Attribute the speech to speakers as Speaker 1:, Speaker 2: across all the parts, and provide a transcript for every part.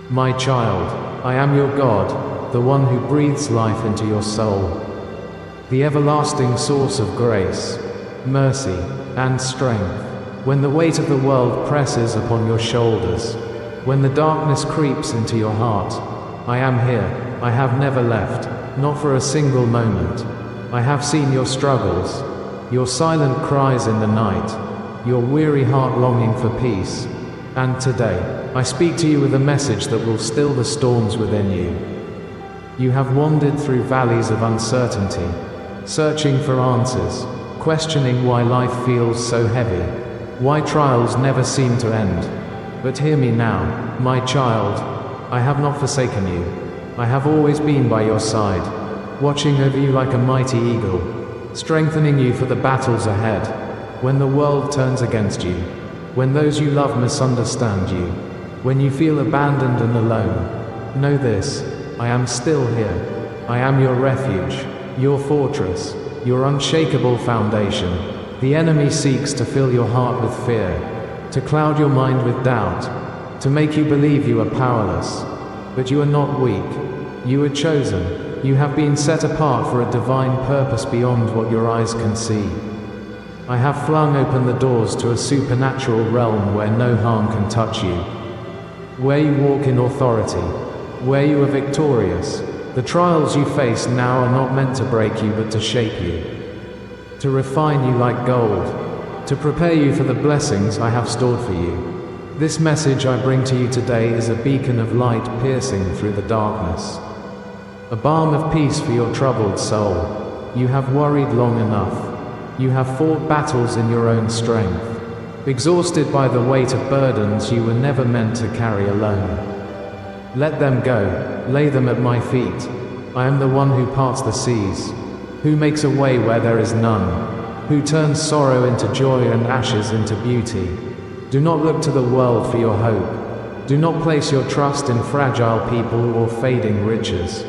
Speaker 1: My child, I am your God, the one who breathes life into your soul, the everlasting source of grace, mercy, and strength. When the weight of the world presses upon your shoulders, when the darkness creeps into your heart, I am here. I have never left, not for a single moment. I have seen your struggles, your silent cries in the night, your weary heart longing for peace. And today, I speak to you with a message that will still the storms within you. You have wandered through valleys of uncertainty, searching for answers, questioning why life feels so heavy, why trials never seem to end. But hear me now, my child. I have not forsaken you. I have always been by your side, watching over you like a mighty eagle, strengthening you for the battles ahead. When the world turns against you, when those you love misunderstand you, when you feel abandoned and alone, know this: I am still here. I am your refuge, your fortress, your unshakable foundation. The enemy seeks to fill your heart with fear, to cloud your mind with doubt, to make you believe you are powerless. But you are not weak. You are chosen. You have been set apart for a divine purpose beyond what your eyes can see. I have flung open the doors to a supernatural realm where no harm can touch you, where you walk in authority, where you are victorious. The trials you face now are not meant to break you but to shape you, to refine you like gold, to prepare you for the blessings I have stored for you. This message I bring to you today is a beacon of light piercing through the darkness, a balm of peace for your troubled soul. You have worried long enough. You have fought battles in your own strength, exhausted by the weight of burdens you were never meant to carry alone. Let them go, lay them at my feet. I am the one who parts the seas, who makes a way where there is none, who turns sorrow into joy and ashes into beauty. Do not look to the world for your hope. Do not place your trust in fragile people or fading riches.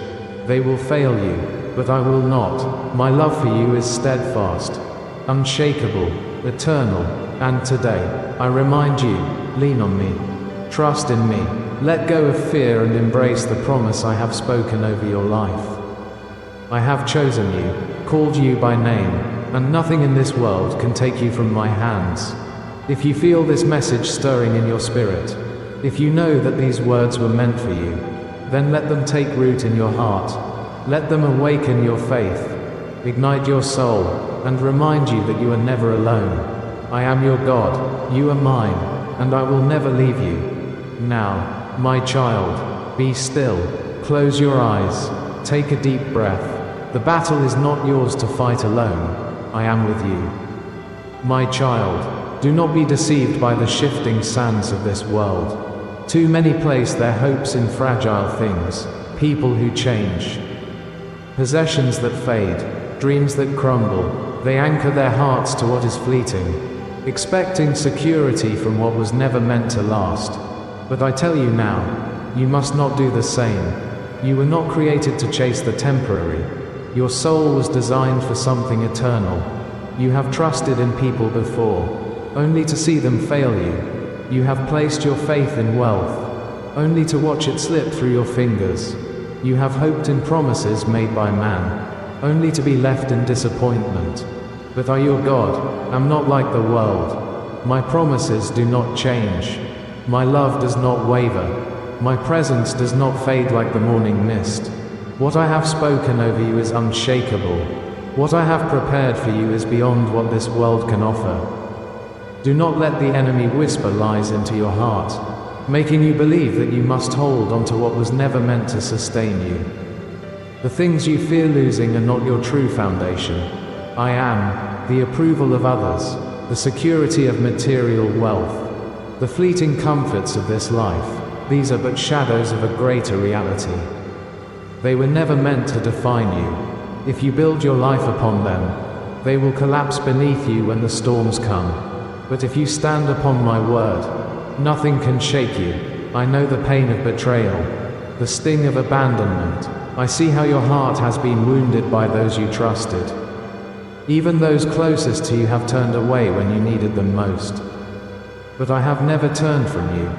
Speaker 1: They will fail you, but I will not. My love for you is steadfast, unshakable, eternal. And today, I remind you, lean on me, trust in me, let go of fear and embrace the promise I have spoken over your life. I have chosen you, called you by name, and nothing in this world can take you from my hands. If you feel this message stirring in your spirit, if you know that these words were meant for you, then let them take root in your heart. Let them awaken your faith, ignite your soul, and remind you that you are never alone. I am your God, you are mine, and I will never leave you. Now, my child, be still, close your eyes, take a deep breath. The battle is not yours to fight alone. I am with you. My child, do not be deceived by the shifting sands of this world. Too many place their hopes in fragile things, people who change, possessions that fade, dreams that crumble. They anchor their hearts to what is fleeting, expecting security from what was never meant to last. But I tell you now, you must not do the same. You were not created to chase the temporary. Your soul was designed for something eternal. You have trusted in people before, only to see them fail you. You have placed your faith in wealth, only to watch it slip through your fingers. You have hoped in promises made by man, only to be left in disappointment. But I, your God, am not like the world. My promises do not change. My love does not waver. My presence does not fade like the morning mist. What I have spoken over you is unshakable. What I have prepared for you is beyond what this world can offer. Do not let the enemy whisper lies into your heart, making you believe that you must hold on to what was never meant to sustain you. The things you fear losing are not your true foundation. I am the approval of others, the security of material wealth, the fleeting comforts of this life. These are but shadows of a greater reality. They were never meant to define you. If you build your life upon them, they will collapse beneath you when the storms come. But if you stand upon my word, nothing can shake you. I know the pain of betrayal, the sting of abandonment. I see how your heart has been wounded by those you trusted. Even those closest to you have turned away when you needed them most. But I have never turned from you.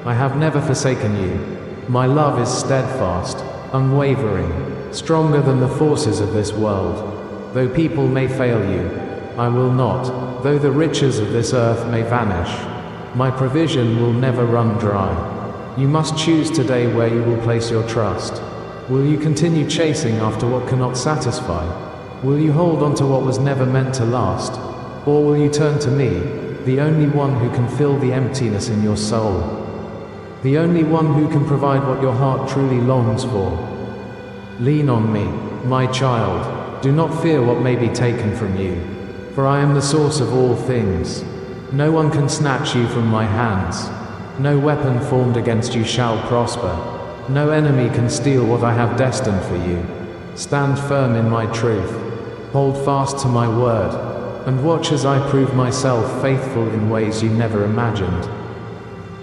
Speaker 1: I have never forsaken you. My love is steadfast, unwavering, stronger than the forces of this world. Though people may fail you, I will not. Though the riches of this earth may vanish, my provision will never run dry. You must choose today where you will place your trust. Will you continue chasing after what cannot satisfy? Will you hold on to what was never meant to last? Or will you turn to me, the only one who can fill the emptiness in your soul? The only one who can provide what your heart truly longs for. Lean on me, my child. Do not fear what may be taken from you, for I am the source of all things. No one can snatch you from my hands. No weapon formed against you shall prosper. No enemy can steal what I have destined for you. Stand firm in my truth. Hold fast to my word, and watch as I prove myself faithful in ways you never imagined.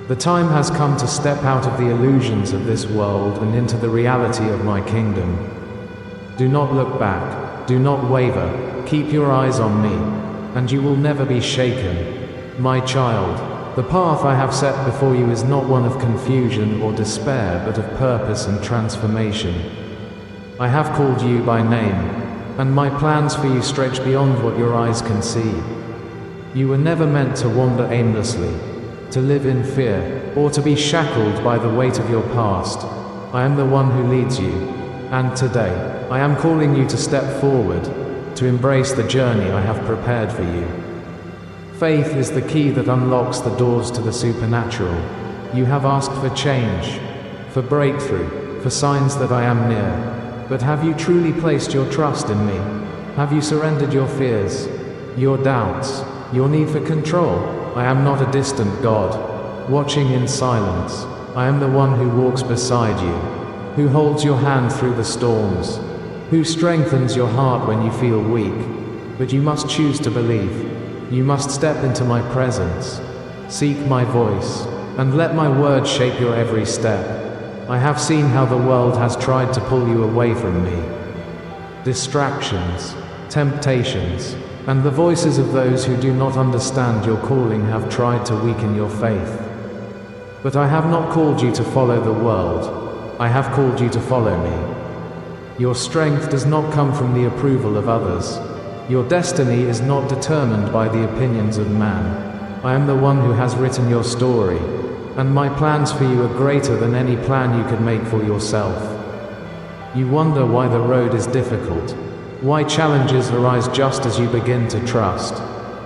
Speaker 1: The time has come to step out of the illusions of this world and into the reality of my kingdom. Do not look back, do not waver, keep your eyes on me, and you will never be shaken. My child, the path I have set before you is not one of confusion or despair, but of purpose and transformation. I have called you by name, and my plans for you stretch beyond what your eyes can see. You were never meant to wander aimlessly, to live in fear, or to be shackled by the weight of your past. I am the one who leads you, and today, I am calling you to step forward, to embrace the journey I have prepared for you. Faith is the key that unlocks the doors to the supernatural. You have asked for change, for breakthrough, for signs that I am near. But have you truly placed your trust in me? Have you surrendered your fears, your doubts, your need for control? I am not a distant God, watching in silence. I am the one who walks beside you, who holds your hand through the storms, who strengthens your heart when you feel weak. But you must choose to believe. You must step into my presence, seek my voice, and let my word shape your every step. I have seen how the world has tried to pull you away from me. Distractions, temptations, and the voices of those who do not understand your calling have tried to weaken your faith. But I have not called you to follow the world. I have called you to follow me. Your strength does not come from the approval of others. Your destiny is not determined by the opinions of man. I am the one who has written your story, and my plans for you are greater than any plan you could make for yourself. You wonder why the road is difficult, why challenges arise just as you begin to trust.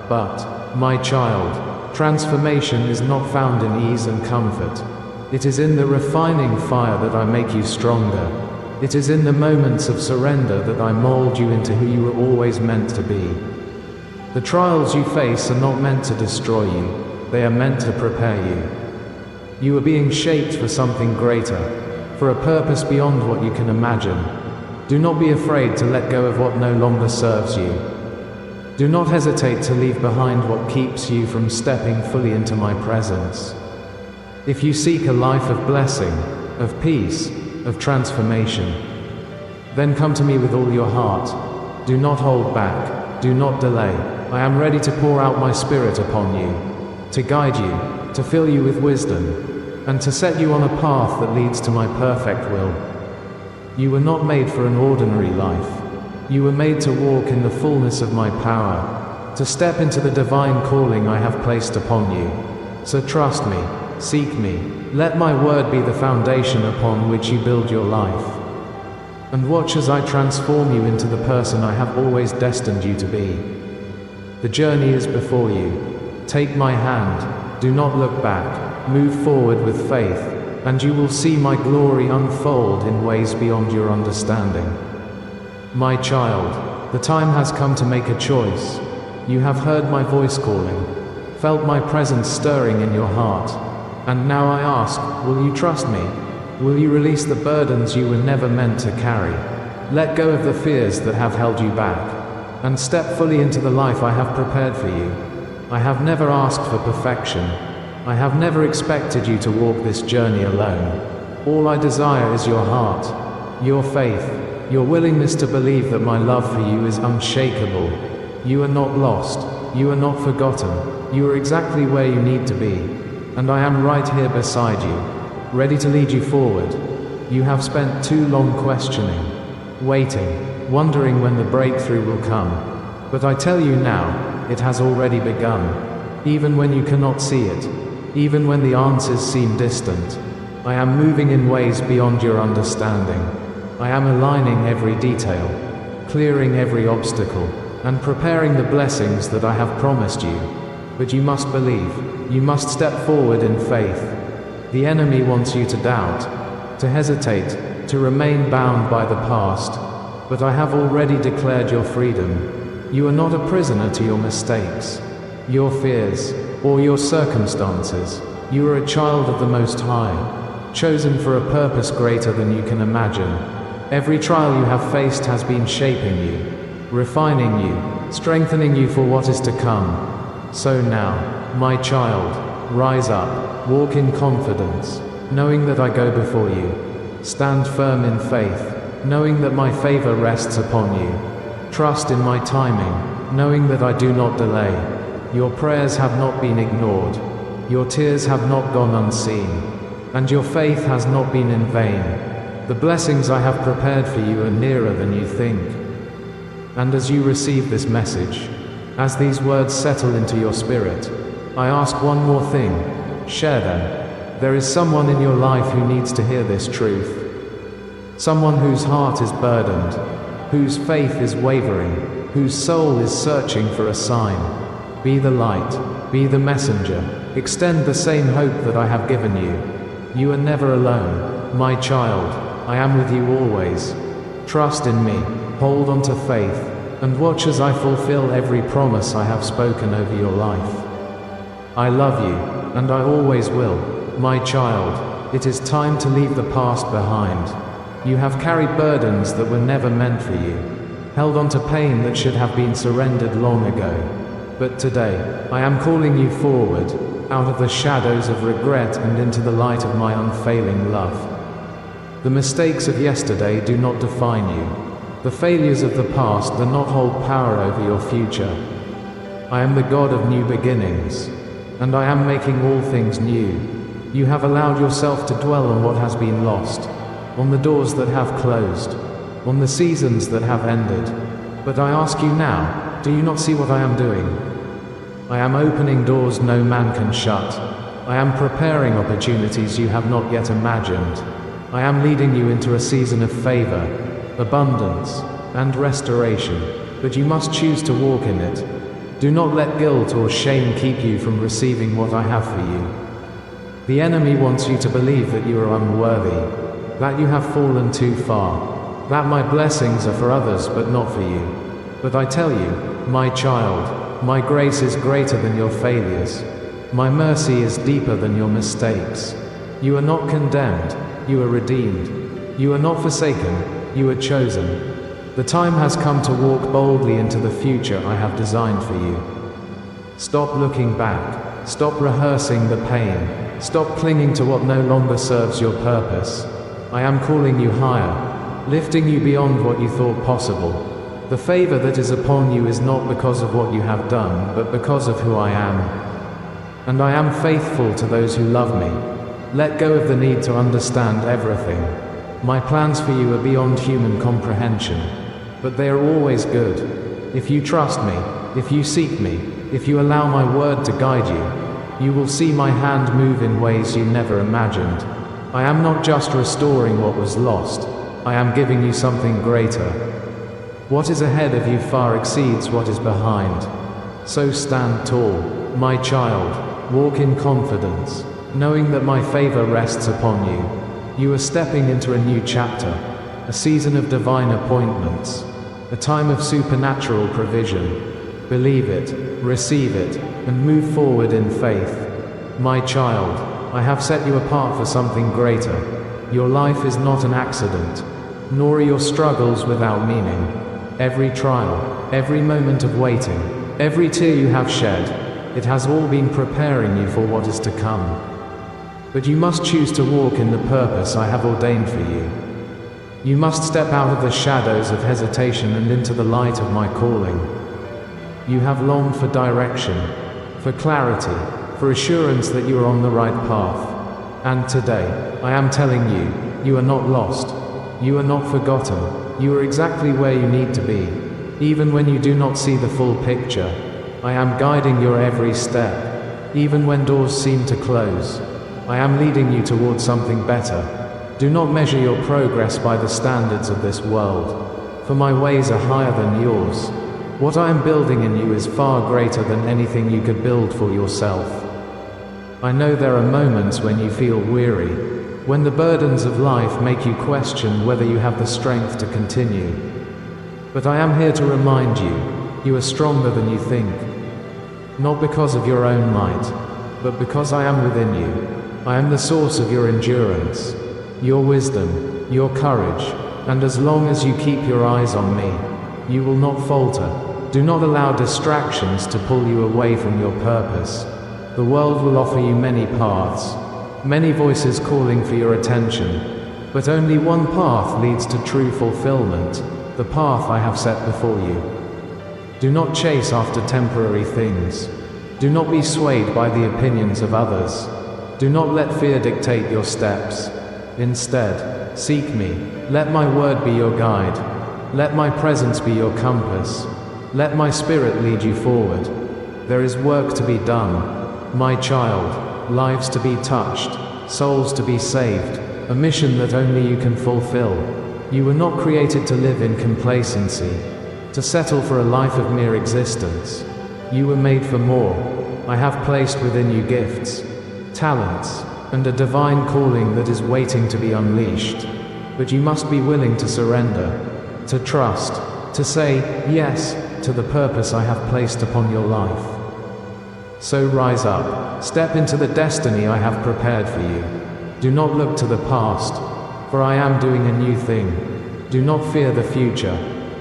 Speaker 1: But, my child, transformation is not found in ease and comfort. It is in the refining fire that I make you stronger. It is in the moments of surrender that I mold you into who you were always meant to be. The trials you face are not meant to destroy you, they are meant to prepare you. You are being shaped for something greater, for a purpose beyond what you can imagine. Do not be afraid to let go of what no longer serves you. Do not hesitate to leave behind what keeps you from stepping fully into my presence. If you seek a life of blessing, of peace, of transformation, then come to me with all your heart. Do not hold back, do not delay. I am ready to pour out my spirit upon you, to guide you, to fill you with wisdom, and to set you on a path that leads to my perfect will. You were not made for an ordinary life. You were made to walk in the fullness of my power, to step into the divine calling I have placed upon you. So trust me, seek me, let my word be the foundation upon which you build your life. And watch as I transform you into the person I have always destined you to be. The journey is before you. Take my hand, do not look back. Move forward with faith, and you will see my glory unfold in ways beyond your understanding. My child, the time has come to make a choice. You have heard my voice calling, felt my presence stirring in your heart, and now I ask, will you trust me? Will you release the burdens you were never meant to carry? Let go of the fears that have held you back, and step fully into the life I have prepared for you. I have never asked for perfection. I have never expected you to walk this journey alone. All I desire is your heart, your faith, your willingness to believe that my love for you is unshakable. You are not lost, you are not forgotten, you are exactly where you need to be, and I am right here beside you. ready to lead you forward. You have spent too long questioning, waiting, wondering when the breakthrough will come. But I tell you now, it has already begun. Even when you cannot see it, even when the answers seem distant, I am moving in ways beyond your understanding. I am aligning every detail, clearing every obstacle, and preparing the blessings that I have promised you. But you must believe, you must step forward in faith. The enemy wants you to doubt, to hesitate, to remain bound by the past. But I have already declared your freedom. You are not a prisoner to your mistakes, your fears, or your circumstances. You are a child of the Most High, chosen for a purpose greater than you can imagine. Every trial you have faced has been shaping you, refining you, strengthening you for what is to come. So now, my child, rise up, walk in confidence, knowing that I go before you. Stand firm in faith, knowing that my favor rests upon you. Trust in my timing, knowing that I do not delay. Your prayers have not been ignored, your tears have not gone unseen, and your faith has not been in vain. The blessings I have prepared for you are nearer than you think. And as you receive this message, as these words settle into your spirit, I ask one more thing: share them. There is someone in your life who needs to hear this truth. Someone whose heart is burdened, whose faith is wavering, whose soul is searching for a sign. Be the light, be the messenger, extend the same hope that I have given you. You are never alone, my child, I am with you always. Trust in me, hold on to faith, and watch as I fulfill every promise I have spoken over your life. I love you, and I always will, my child. It is time to leave the past behind. You have carried burdens that were never meant for you, held on to pain that should have been surrendered long ago. But today, I am calling you forward, out of the shadows of regret and into the light of my unfailing love. The mistakes of yesterday do not define you. The failures of the past do not hold power over your future. I am the God of new beginnings, and I am making all things new. You have allowed yourself to dwell on what has been lost, on the doors that have closed, on the seasons that have ended. But I ask you now, do you not see what I am doing? I am opening doors no man can shut. I am preparing opportunities you have not yet imagined. I am leading you into a season of favor, abundance, and restoration, but you must choose to walk in it. Do not let guilt or shame keep you from receiving what I have for you. The enemy wants you to believe that you are unworthy, that you have fallen too far, that my blessings are for others but not for you. But I tell you, my child, my grace is greater than your failures. My mercy is deeper than your mistakes. You are not condemned, you are redeemed. You are not forsaken, you are chosen. The time has come to walk boldly into the future I have designed for you. Stop looking back, stop rehearsing the pain, stop clinging to what no longer serves your purpose. I am calling you higher, lifting you beyond what you thought possible. The favor that is upon you is not because of what you have done, but because of who I am. And I am faithful to those who love me. Let go of the need to understand everything. My plans for you are beyond human comprehension, but they are always good. If you trust me, if you seek me, if you allow my word to guide you, you will see my hand move in ways you never imagined. I am not just restoring what was lost, I am giving you something greater. What is ahead of you far exceeds what is behind. So stand tall, my child, walk in confidence, knowing that my favor rests upon you. You are stepping into a new chapter, a season of divine appointments, a time of supernatural provision. Believe it, receive it, and move forward in faith. My child, I have set you apart for something greater. Your life is not an accident, nor are your struggles without meaning. Every trial, every moment of waiting, every tear you have shed, it has all been preparing you for what is to come. But you must choose to walk in the purpose I have ordained for you. You must step out of the shadows of hesitation and into the light of my calling. You have longed for direction, for clarity, for assurance that you are on the right path. And today, I am telling you, you are not lost. You are not forgotten. You are exactly where you need to be. Even when you do not see the full picture, I am guiding your every step. Even when doors seem to close, I am leading you towards something better. Do not measure your progress by the standards of this world, for my ways are higher than yours. What I am building in you is far greater than anything you could build for yourself. I know there are moments when you feel weary, when the burdens of life make you question whether you have the strength to continue. But I am here to remind you, you are stronger than you think. Not because of your own might, but because I am within you. I am the source of your endurance, your wisdom, your courage, and as long as you keep your eyes on me, you will not falter. Do not allow distractions to pull you away from your purpose. The world will offer you many paths, many voices calling for your attention, but only one path leads to true fulfillment, the path I have set before you. Do not chase after temporary things. Do not be swayed by the opinions of others. Do not let fear dictate your steps. Instead, seek me. Let my word be your guide. Let my presence be your compass. Let my spirit lead you forward. There is work to be done, my child, lives to be touched, souls to be saved, a mission that only you can fulfill. You were not created to live in complacency, to settle for a life of mere existence. You were made for more. I have placed within you gifts, talents, and a divine calling that is waiting to be unleashed. But you must be willing to surrender, to trust, to say yes to the purpose I have placed upon your life. So rise up, step into the destiny I have prepared for you. Do not look to the past, for I am doing a new thing. Do not fear the future,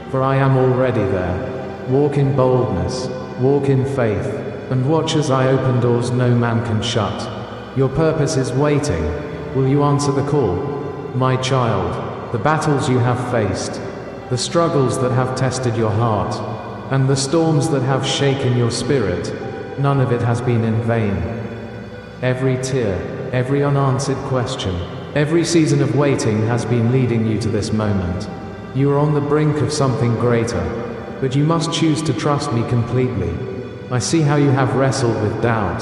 Speaker 1: for I am already there. Walk in boldness, walk in faith, and watch as I open doors no man can shut. Your purpose is waiting. Will you answer the call? My child, the battles you have faced, the struggles that have tested your heart, and the storms that have shaken your spirit, none of it has been in vain. Every tear, every unanswered question, every season of waiting has been leading you to this moment. You are on the brink of something greater, but you must choose to trust me completely. I see how you have wrestled with doubt,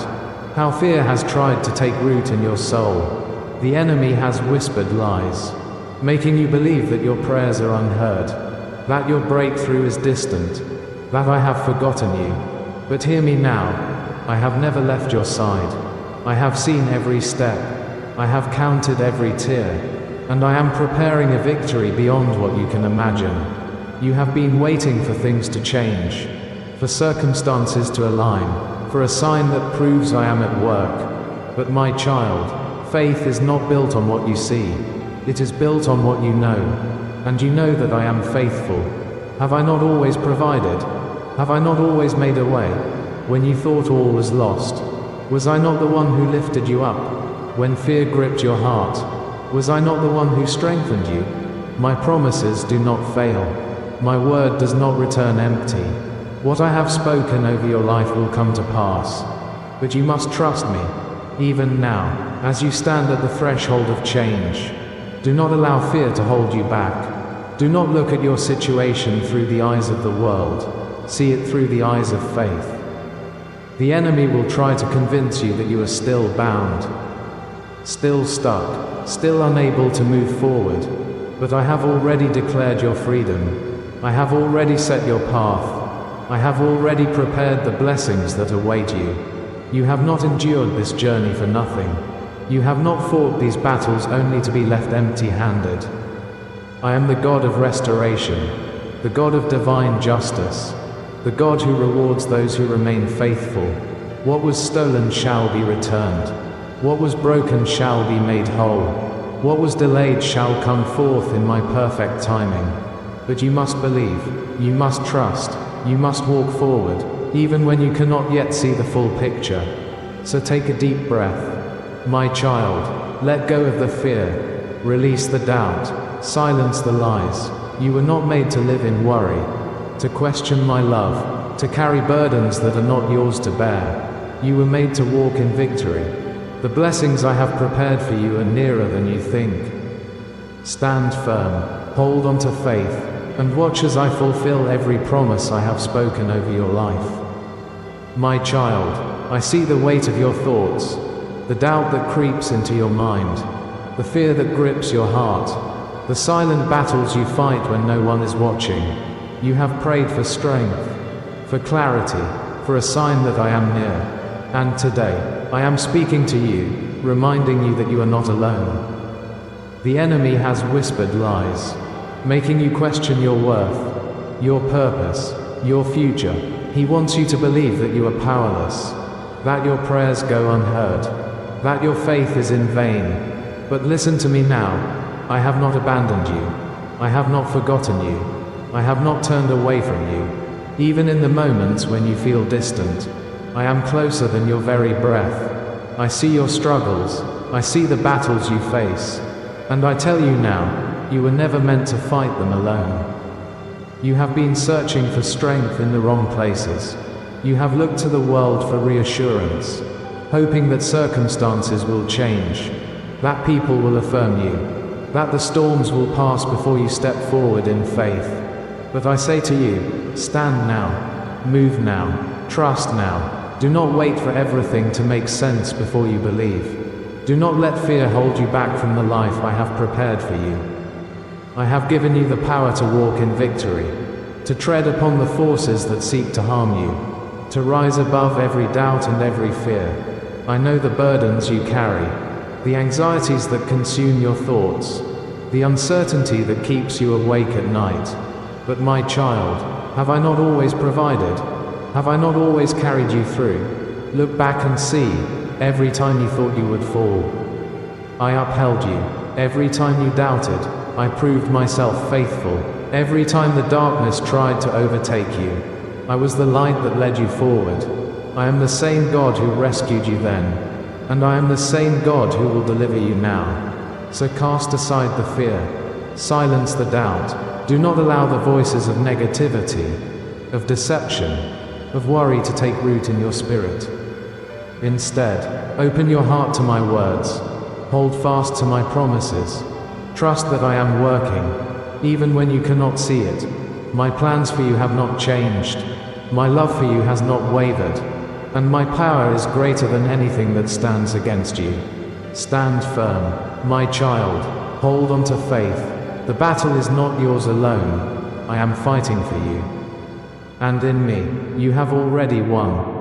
Speaker 1: how fear has tried to take root in your soul. The enemy has whispered lies, making you believe that your prayers are unheard, that your breakthrough is distant, that I have forgotten you. But hear me now, I have never left your side. I have seen every step, I have counted every tear, and I am preparing a victory beyond what you can imagine. You have been waiting for things to change, for circumstances to align, for a sign that proves I am at work. But my child, faith is not built on what you see, it is built on what you know, and you know that I am faithful. Have I not always provided? Have I not always made a way, when you thought all was lost? Was I not the one who lifted you up, when fear gripped your heart? Was I not the one who strengthened you? My promises do not fail. My word does not return empty. What I have spoken over your life will come to pass. But you must trust me, even now, as you stand at the threshold of change. Do not allow fear to hold you back. Do not look at your situation through the eyes of the world. See it through the eyes of faith. The enemy will try to convince you that you are still bound, still stuck, still unable to move forward. But I have already declared your freedom. I have already set your path. I have already prepared the blessings that await you. You have not endured this journey for nothing. You have not fought these battles only to be left empty-handed. I am the God of restoration, the God of divine justice, the God who rewards those who remain faithful. What was stolen shall be returned. What was broken shall be made whole. What was delayed shall come forth in my perfect timing. But you must believe, you must trust, you must walk forward, even when you cannot yet see the full picture. So take a deep breath. My child, let go of the fear, release the doubt, silence the lies. You were not made to live in worry, to question my love, to carry burdens that are not yours to bear. You were made to walk in victory. The blessings I have prepared for you are nearer than you think. Stand firm, hold on to faith, and watch as I fulfill every promise I have spoken over your life. My child, I see the weight of your thoughts, the doubt that creeps into your mind, the fear that grips your heart, the silent battles you fight when no one is watching. You have prayed for strength, for clarity, for a sign that I am near. And today, I am speaking to you, reminding you that you are not alone. The enemy has whispered lies, making you question your worth, your purpose, your future. He wants you to believe that you are powerless, that your prayers go unheard, that your faith is in vain. But listen to me now. I have not abandoned you. I have not forgotten you. I have not turned away from you. Even in the moments when you feel distant, I am closer than your very breath. I see your struggles. I see the battles you face. And I tell you now, you were never meant to fight them alone. You have been searching for strength in the wrong places. You have looked to the world for reassurance, hoping that circumstances will change, that people will affirm you, that the storms will pass before you step forward in faith. But I say to you, stand now, move now, trust now. Do not wait for everything to make sense before you believe. Do not let fear hold you back from the life I have prepared for you. I have given you the power to walk in victory, to tread upon the forces that seek to harm you, to rise above every doubt and every fear. I know the burdens you carry, the anxieties that consume your thoughts, the uncertainty that keeps you awake at night. But my child, have I not always provided? Have I not always carried you through? Look back and see. Every time you thought you would fall, I upheld you. Every time you doubted, I proved myself faithful. Every time the darkness tried to overtake you, I was the light that led you forward. I am the same God who rescued you then, and I am the same God who will deliver you now. So cast aside the fear, silence the doubt. Do not allow the voices of negativity, of deception, of worry to take root in your spirit. Instead, open your heart to my words. Hold fast to my promises. Trust that I am working, even when you cannot see it. My plans for you have not changed. My love for you has not wavered. And my power is greater than anything that stands against you. Stand firm, my child. Hold on to faith. The battle is not yours alone. I am fighting for you. And in me, you have already won.